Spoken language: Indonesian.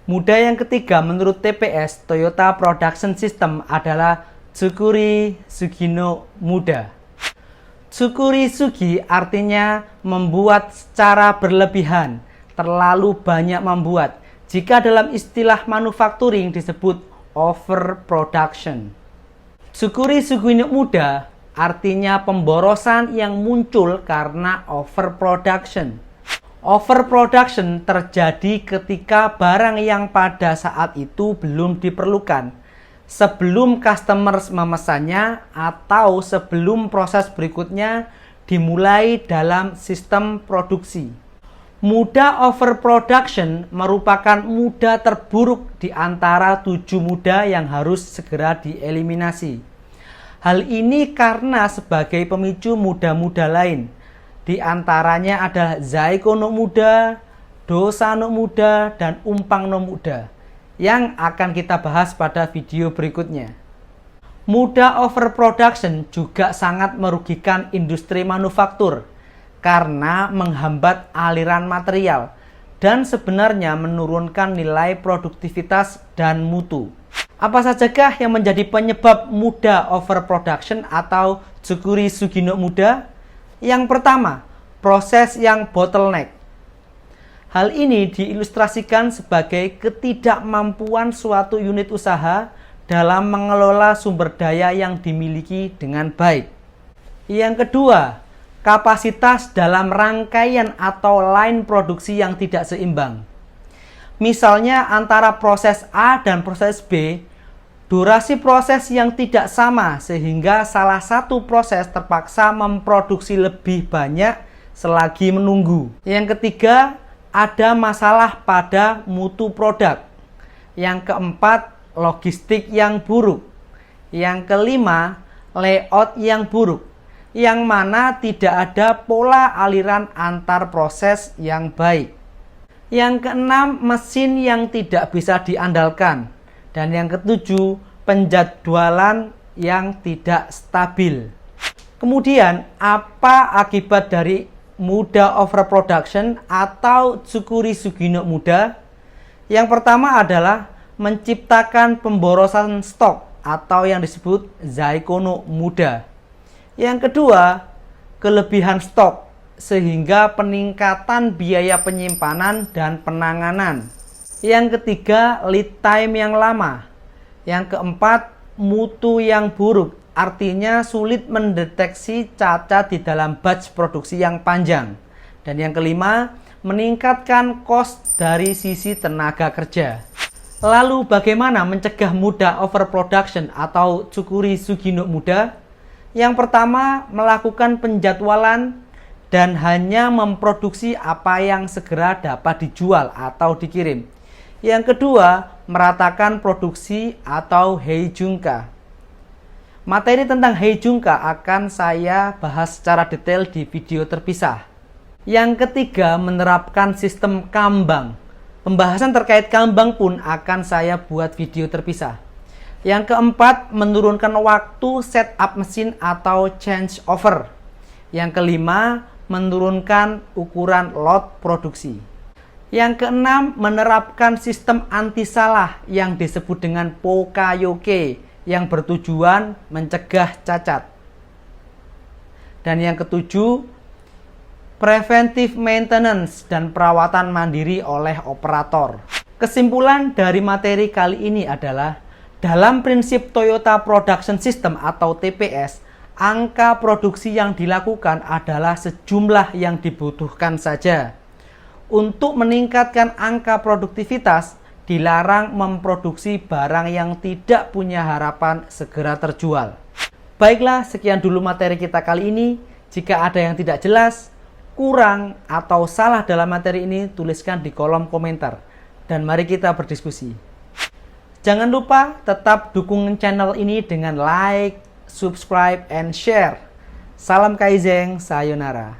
Muda yang ketiga menurut TPS Toyota Production System adalah Tsukuri Sugino Muda. Tsukuri Sugi artinya membuat secara berlebihan, terlalu banyak membuat. Jika dalam istilah manufacturing disebut overproduction. Tsukuri Sugino Muda artinya pemborosan yang muncul karena overproduction. Overproduction terjadi ketika barang yang pada saat itu belum diperlukan, sebelum customer memesannya atau sebelum proses berikutnya dimulai dalam sistem produksi. Muda overproduction merupakan muda terburuk di antara 7 muda yang harus segera dieliminasi. Hal ini karena sebagai pemicu muda-muda lain. Di antaranya adalah Zaiko no Muda, Dosa no Muda, dan Umpang no Muda yang akan kita bahas pada video berikutnya. Muda overproduction juga sangat merugikan industri manufaktur karena menghambat aliran material dan sebenarnya menurunkan nilai produktivitas dan mutu. Apa sajakah yang menjadi penyebab muda overproduction atau Tsukuri Sugino Muda? Yang pertama, proses yang bottleneck. Hal ini diilustrasikan sebagai ketidakmampuan suatu unit usaha dalam mengelola sumber daya yang dimiliki dengan baik. Yang kedua, kapasitas dalam rangkaian atau line produksi yang tidak seimbang. Misalnya antara proses A dan proses B, durasi proses yang tidak sama sehingga salah satu proses terpaksa memproduksi lebih banyak selagi menunggu. Yang ketiga, ada masalah pada mutu produk. Yang keempat, logistik yang buruk. Yang kelima, layout yang buruk, yang mana tidak ada pola aliran antar proses yang baik. Yang keenam, mesin yang tidak bisa diandalkan. Dan yang ketujuh, penjadwalan yang tidak stabil. Kemudian, apa akibat dari muda overproduction atau Tsukuri Sugino Muda? Yang pertama adalah menciptakan pemborosan stok atau yang disebut Zaiko no Muda. Yang kedua, kelebihan stok sehingga peningkatan biaya penyimpanan dan penanganan. Yang ketiga, lead time yang lama. Yang keempat, mutu yang buruk, artinya sulit mendeteksi cacat di dalam batch produksi yang panjang. Dan yang kelima, meningkatkan cost dari sisi tenaga kerja. Lalu bagaimana mencegah muda overproduction atau Tsukuri Sugino Muda? Yang pertama, melakukan penjadwalan dan hanya memproduksi apa yang segera dapat dijual atau dikirim. Yang kedua, meratakan produksi atau heijunka. Materi tentang heijunka akan saya bahas secara detail di video terpisah. Yang ketiga, menerapkan sistem Kanban. Pembahasan terkait Kanban pun akan saya buat video terpisah. Yang keempat, menurunkan waktu setup mesin atau change over. Yang kelima, menurunkan ukuran lot produksi. Yang keenam, menerapkan sistem anti salah yang disebut dengan Pokayoke yang bertujuan mencegah cacat. Dan yang ketujuh, preventive maintenance dan perawatan mandiri oleh operator. Kesimpulan dari materi kali ini adalah dalam prinsip Toyota Production System atau TPS, angka produksi yang dilakukan adalah sejumlah yang dibutuhkan saja. Untuk meningkatkan angka produktivitas, dilarang memproduksi barang yang tidak punya harapan segera terjual. Baiklah, sekian dulu materi kita kali ini. Jika ada yang tidak jelas, kurang, atau salah dalam materi ini, tuliskan di kolom komentar. Dan mari kita berdiskusi. Jangan lupa tetap dukung channel ini dengan like, subscribe, and share. Salam Kaizen, sayonara.